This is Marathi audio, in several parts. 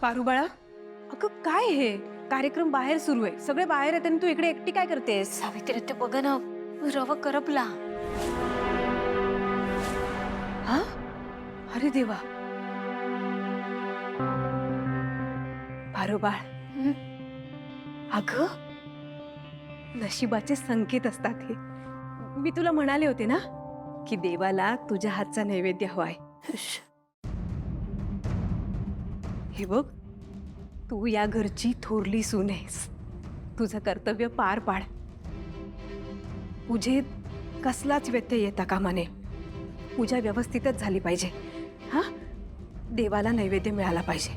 पारुबाळा, अगं काय हे कार्यक्रम बाहेर सुरू आहे, सगळे बाहेर आहेत आणि तू इकडे एकटी काय करतेस? सावित्री ते बघ ना, रवा करपला. हा? अरे देवा. पारुबाळ, अगं नशिबाचे संकेत असतात हे. मी तुला म्हणाले होते ना की देवाला तुझ्या हातचा नैवेद्य हवाय. हे बघ, तू या घरची थोरली सून आहेस. तुझं कर्तव्य पार पाड. पूजेत कसलाच व्यत्यय येता कामा नये. पूजा व्यवस्थितच झाली पाहिजे. हा, देवाला नैवेद्य मिळाला पाहिजे.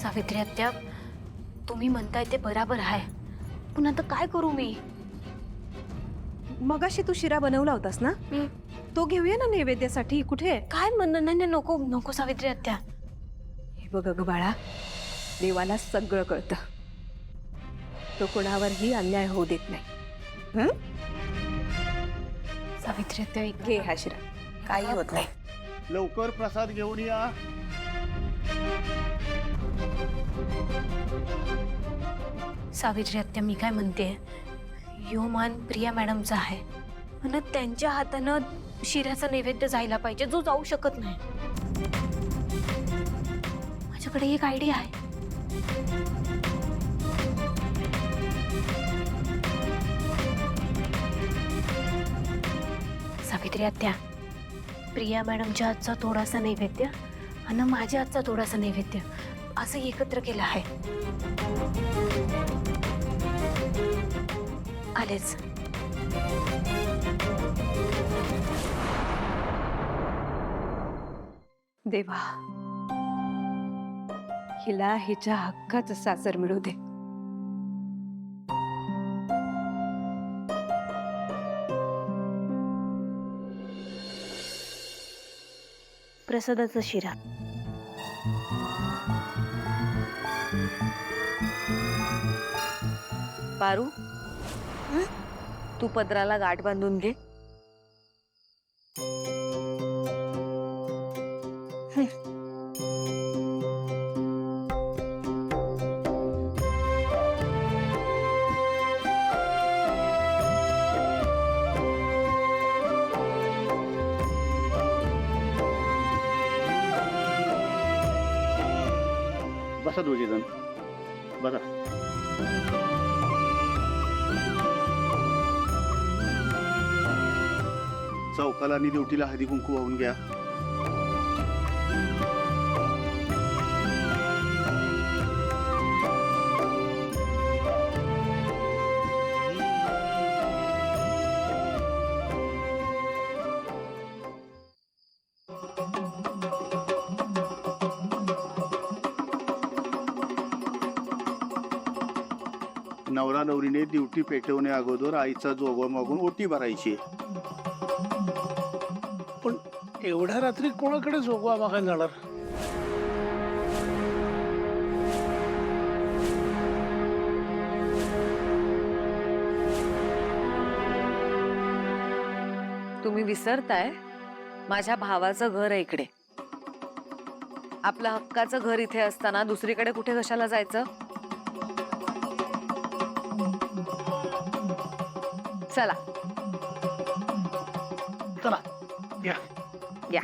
सावित्री आत्या, तुम्ही म्हणताय ते बराबर आहे, पण आता काय करू मी? मगाशी तू शिरा बनवला होतास ना, तो घेऊया ना नैवेद्यासाठी. कुठे? काय म्हणणं? नाही नाही, नको नको सावित्री आत्या. हे बघ अगं बाळा, देवाला सगळं कळतं. तो कोणावरही अन्याय होऊ देत नाही. सावित्री आत्या, घे हा शिरा, काही होत नाही. लवकर प्रसाद घेऊन या. सावित्री आत्या, मी काय म्हणते, यो मान प्रिया मॅडमचा आहे आणि त्यांच्या हातानं शिऱ्याचा नैवेद्य जायला पाहिजे, जो जाऊ शकत नाही. माझ्याकडे एक आयडिया आहे. सावित्री आत्या, प्रिया मॅडमच्या हातचा थोडासा नैवेद्य आणि माझ्या हातचा थोडासा नैवेद्य असं एकत्र केलं आहे. आलेच. देवा, हिला हिच्या हक्काचं सासर मिळू दे. प्रसादाचा शिरा. पारू, तू पदराला गाठ बांधून घे. बसा दोघे जण, बसा. चौकाला आणि देवटीला हळदी कुंकू वाहून घ्या. नवरा नवरीने ड्युटी पेटवण्या अगोदर आईचा जोगवा मागून ओटी भरायची. पण एवढ्या रात्री कोणाकडे जोगवा मागायला जाणार? तुम्ही विसरताय, माझ्या भावाचं घर आहे इकडे. आपलं हक्काचं घर इथे असताना दुसरीकडे कुठे कशाला जायचं? चला चला या. या.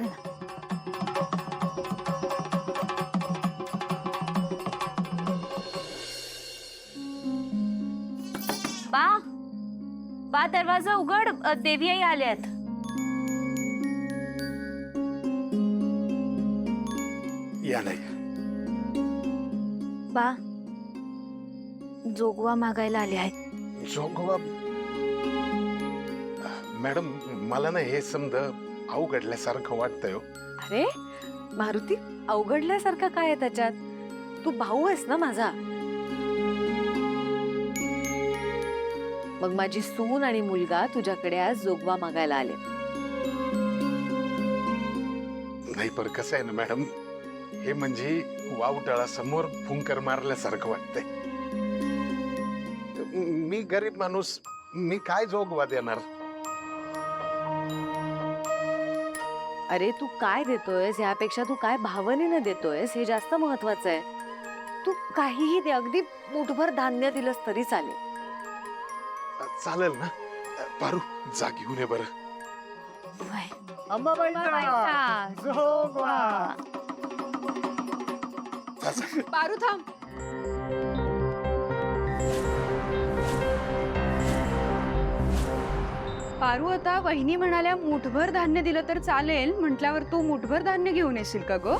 बा, दरवाजा उघड, देवी आई आल्यात. या नाही. बा, जोगवा मागायला आले आहेत. जोगवा? मॅडम, मला ना हे समज अवघडल्यासारखं वाटतंय. अरे मारुती, अवघडल्यासारखं काय आहे त्याच्यात? तू भाऊ आहेस ना माझा. मग माझी सून आणि मुलगा तुझ्याकडे आज जोगवा मागायला आले. नाही, पर कसं आहे ना मॅडम, हे म्हणजे वावटळासमोर फुंकर मारल्यासारखं वाटतंय. मी गरीब माणूस, मी काय जोगवा देणार? अरे तू काय देतोयस यापेक्षा तू काय भावनेनं देतोयस हे जास्त महत्वाचं आहे. तू काहीही दे, अगदी मुठभर धान्य दिलंस तरी चालेल. चालेल ना? पारू जा घेऊन ये बरं. अंबाबाईचा जोगवा. जा, जा. पारू थांब. पारू, आता वहिनी म्हणाल्या मुठभर धान्य दिलं तर चालेल म्हटल्यावर तू मुठभर धान्य घेऊन येशील का गो?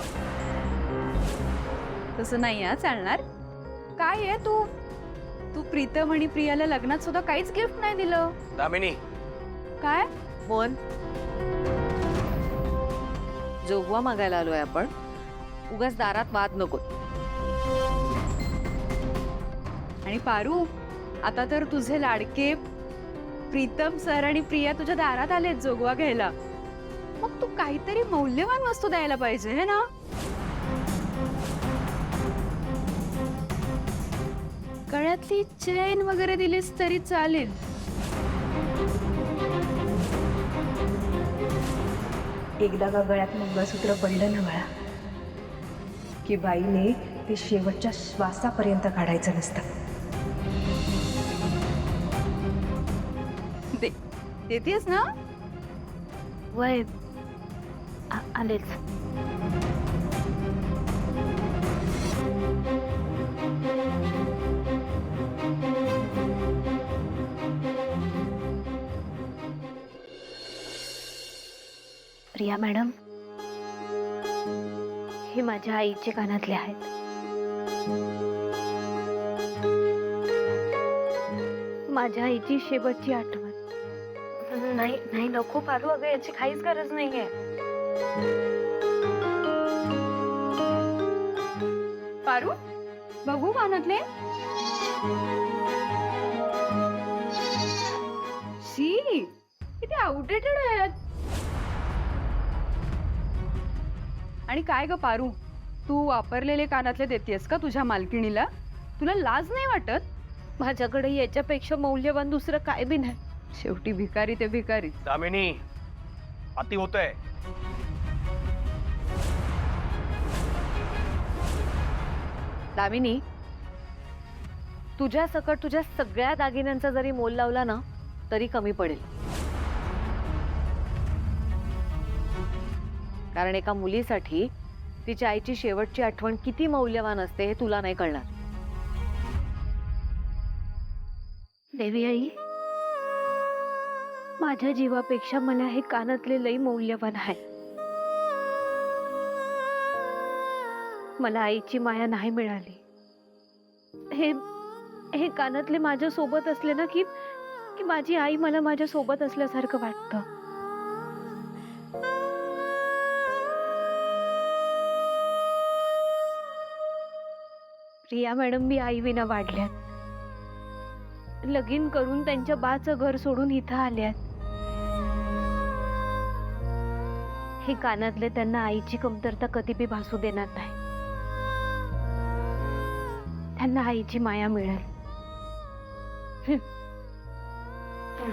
तसं नाही हा चालणार. काय आहे तू तू प्रीतम आणि प्रियाला लग्नात सुद्धा काहीच गिफ्ट नाही दिलं. दामिनी, काय? मोहन, जोगवा मागायला आलोय आपण, उगाच दारात वाद नको. आणि पारू, आता तर तुझे लाडके प्रीतम सर आणि प्रिया तुझ्या दारात आलेत जोगवा घ्यायला. मग तू काहीतरी मौल्यवान वस्तू द्यायला पाहिजे है ना? गळ्यातली चेन वगैरे दिलीस तरी चालेल. एकदा का गळ्यात मंगळसूत्र पडलं ना बाळा, की बाईने ते शेवटच्या श्वासापर्यंत काढायचं नसतं. देतेस ना? वय आलेच. प्रिया मॅडम, हे माझ्या आईचे कानातले आहेत. माझ्या आईची शेवटची आठवण. नाही नाही नको पारू, अगं याची काहीच गरज नाहीये. पारू, बघू कानातले. शी, किती आउटडेटेड आहेत. आणि काय ग पारू, तू वापरलेले कानातले देतेस का तुझ्या मालकिणीला? तुला लाज नाही वाटत? माझ्याकडे याच्यापेक्षा मौल्यवान दुसरं काय बी नाही. शेवटी भिकारी ते भिकारी. दामिनी, अति होतंय. दामिनी, तुझ्या सकट तुझ्या सगळ्या दागिन्यांचा जरी मोल लावला ना तरी कमी पडेल. कारण एका मुलीसाठी तिच्या आईची शेवटची आठवण किती मौल्यवान असते हे तुला नाही कळणार. देवी आई, माझ्या जीवापेक्षा मला हे कानातले लई मौल्यवान आहे. मला आईची माया नाही मिळाली. हे कानातले माझ्या सोबत असले ना की माझी आई मला माझ्या सोबत असल्यासारखं वाटतं. प्रिया मॅडम बी आई विना वाढल्यात. लगीन करून त्यांच्या बाचं घर सोडून इथं आल्यात. हे कानातले त्यांना आईची कमतरता कधी बी भासू देणार नाही. त्यांना आईची माया मिळेल.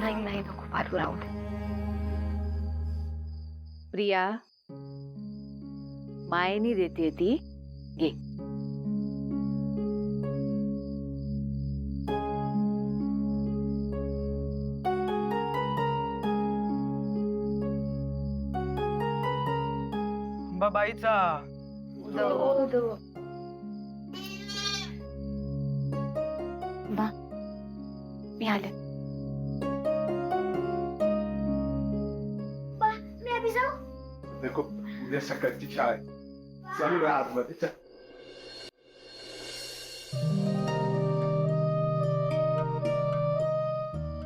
नाही नाही नको पारू, राहू दे. प्रिया, मायेनी देते ती, घे. बाईचा बा, मी आले. देखो उद्या सकाळची शाळा आहे. चालू राहा आतमध्ये. चल.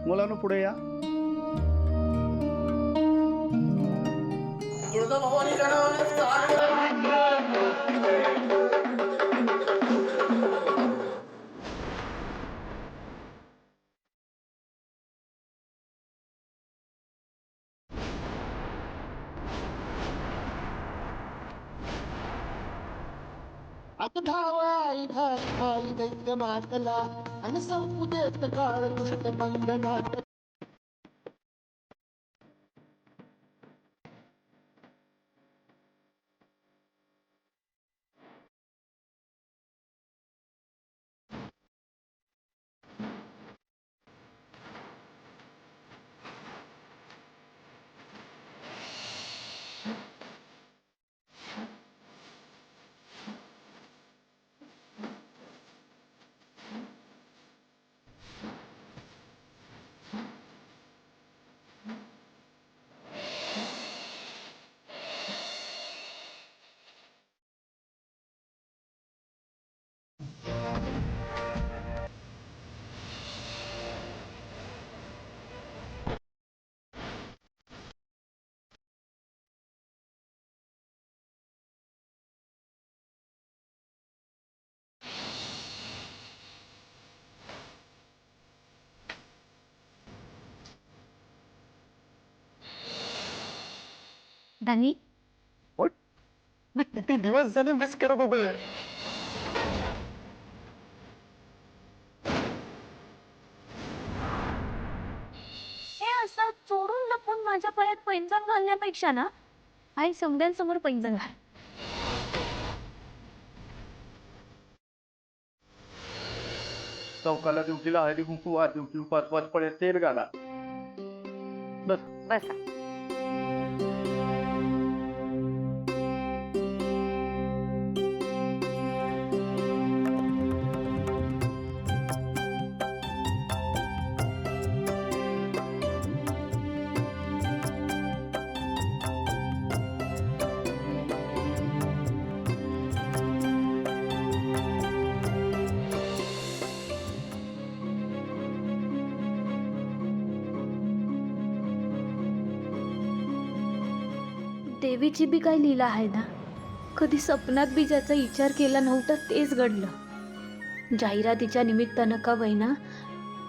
मुलांनो पुढे या. आता धावाई धाई दैत्य मातला आणि संपू देत काळ दुष्ट मंगनात. दानी किती दिवस झाले मिस करत होतो. हे असं चोरून लपून माझ्या पायात पैंजण घालण्यापेक्षा ना आई समद्यांसमोर पैंजण घाल. चौकाला ड्युटीला हळदी कुंकू वाद ड्युटी 5 पडेल तेल घाला. बसा. देवीची बी काय लीला आहे ना. कधी स्वप्नात बी ज्याचा विचार केला नव्हता तेच घडलं. जाहिरातीच्या निमित्तानं का वैना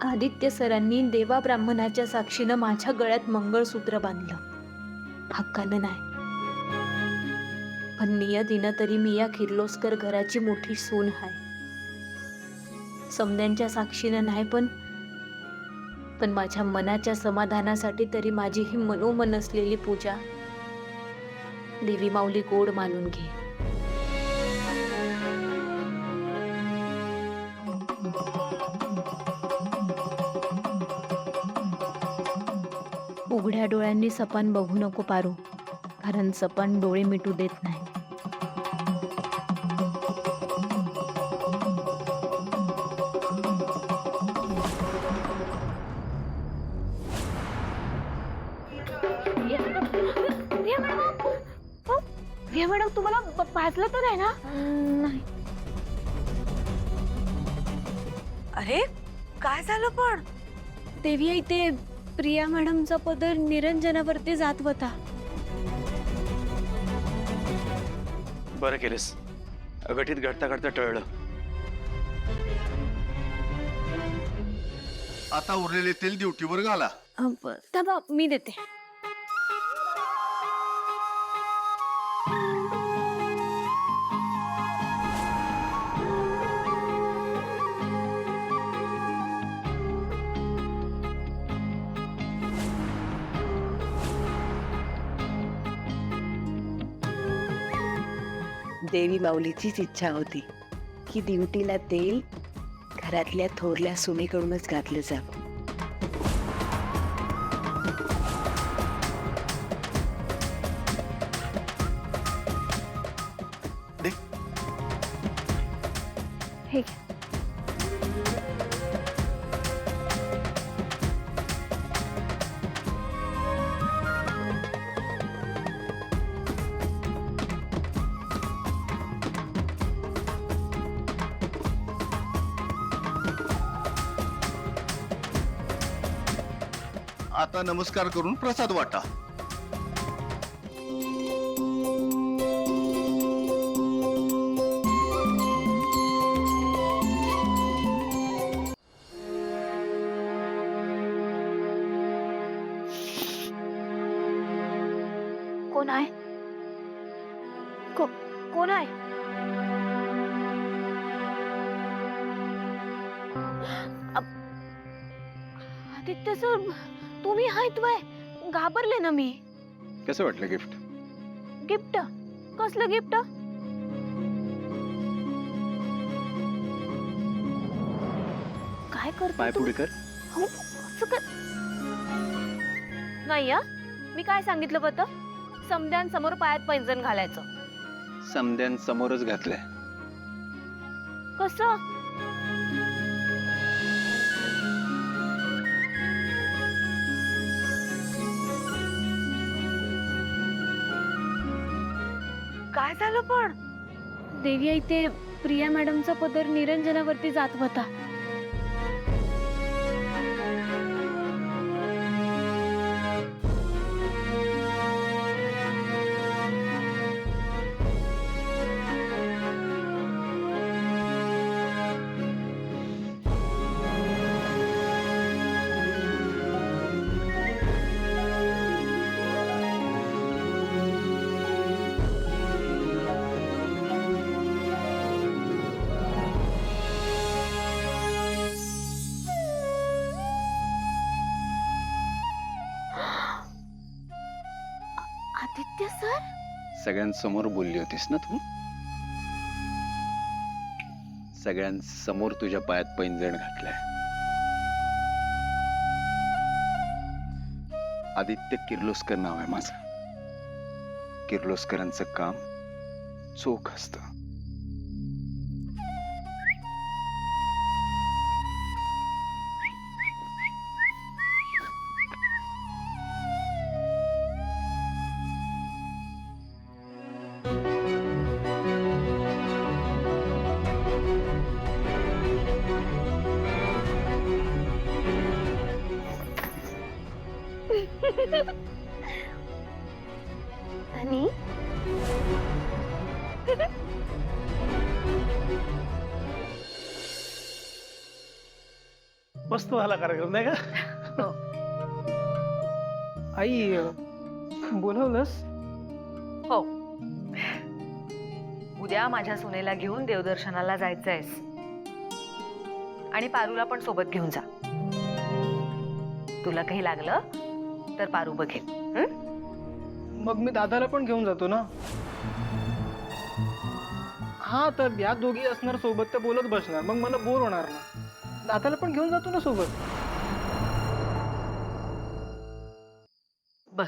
आदित्य सरांनी देवा ब्राह्मणाच्या साक्षीनं माझ्या गळ्यात मंगळसूत्र बांधलं. हक्कानं नाही, पण नियतीनं तरी मी या किर्लोस्कर घराची मोठी सून आहे. समद्यांच्या साक्षीनं नाही, पण माझ्या मनाच्या समाधानासाठी तरी माझी ही मनोमन असलेली पूजा देवी माऊली गोड मानून घे. उघड्या डोळ्यांनी सपान बघू नको पारू, कारण सपान डोळे मिटू देत नाही. मॅडम तुम्हाला पाजलं तर आहे ना? नाही. अरे काय झालं पण? देवी आई ते प्रिया मॅडमचा पदर निरंजनावरती जात होता. बरं केलेस, अघटित घडता घडता टळलं. आता उरलेले तेल ड्युटीवर घाला. थांबा मी देते. देवी माऊलीचीच इच्छा होती की ड्युटीला तेल घरातल्या थोरल्या सुनेकडूनच घातलं जावं. हे आता नमस्कार करून प्रसाद वाटा. कोण आहे? कोण आहे? आदित्य सर तुम्ही आहेत वय? घाबरले ना मी. कसं वाटलं गिफ्ट? गिफ्ट? कसलं गिफ्ट? काय करतो पाय तू? पुढे कर. हो, असं कर. नाही हा, मी काय सांगितलं होतं? समद्यांसमोर पायात पैंजण घालायचं. समद्यांसमोरच घातलंय. कसं? काय झालं पण? देवी आई ते प्रिया मॅडमचा पदर निरंजनावरती जात होता. आदित्य सर सगळ्यांसमोर बोलली होतीस ना तू? सगळ्यांसमोर तुझ्या पायात पैंजण घातलंय. आदित्य किर्लोस्कर नाव आहे माझं. किर्लोस्करांचं काम चोख असतं. आणि मस्त झाला कार्यक्रम नाही का? आई बोलवलंस? हो, उद्या माझ्या सुनेला घेऊन देवदर्शनाला जायचंयस आणि पारूला पण सोबत घेऊन जा. तुला काही लागलं तर पारू बघेल. मग मी दादाला पण घेऊन जातो ना. हा, तर या दोघी असणार सोबत तर बोलत बसणार, मग मला बोर होणार ना. दादाला पण घेऊन जातो ना सोबत. बर,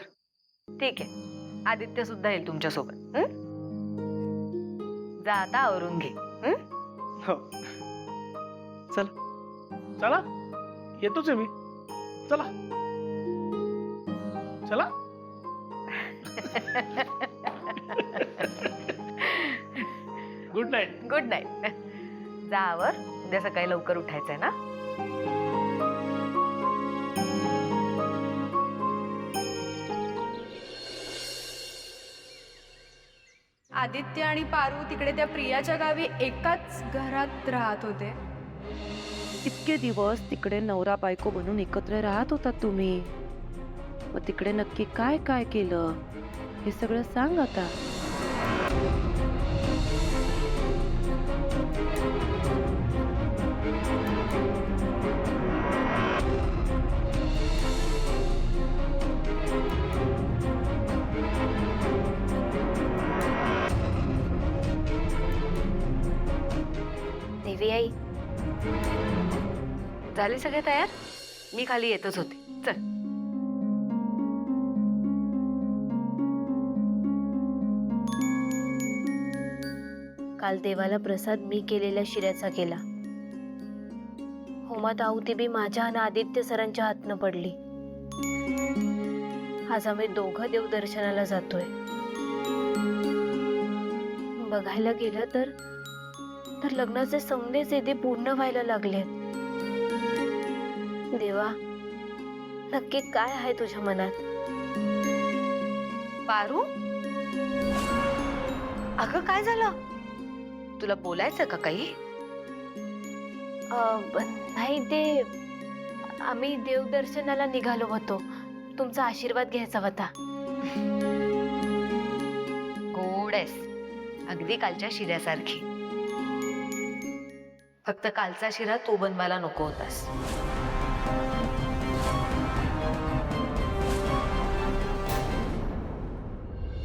ठीक आहे. आदित्य सुद्धा येईल तुमच्या सोबत. जा आता आवरून घे. हो, चला येतोच आहे मी. चला चला. Good night. Good night. जा आवर, उद्या सकाळी लवकर उठायचंय ना. आदित्य आणि पारू तिकडे त्या प्रियाच्या गावी एकाच घरात राहत होते. इतके दिवस तिकडे नवरा बायको बनून एकत्र राहत होता तुम्ही. मग तिकडे नक्की काय काय केलं हे सगळं सांग आता. देवी आई, झाले सगळे तयार? मी खाली येतच होते. चल. काल देवाला प्रसाद मी केलेल्या शिऱ्याचा केला. होमात आहुती बी माझ्या आणि आदित्य सरांच्या हातनं पडली. आज आम्ही दोघं देवदर्शनाला जातोय. बघायला गेलं तर लग्नाचे सौंदे ते पूर्ण व्हायला लागलेत. देवा, नक्की काय आहे तुझ्या मनात? पारू, अगं काय झालं? तुला बोलायचं का काही? नाही, ते आम्ही देवदर्शनाला निघालो होतो. तुमचा आशीर्वाद घ्यायचा होता. गोड आहेस, अगदी कालच्या शिऱ्यासारखी. फक्त कालचा शिरा तू बनवायला नको होतास.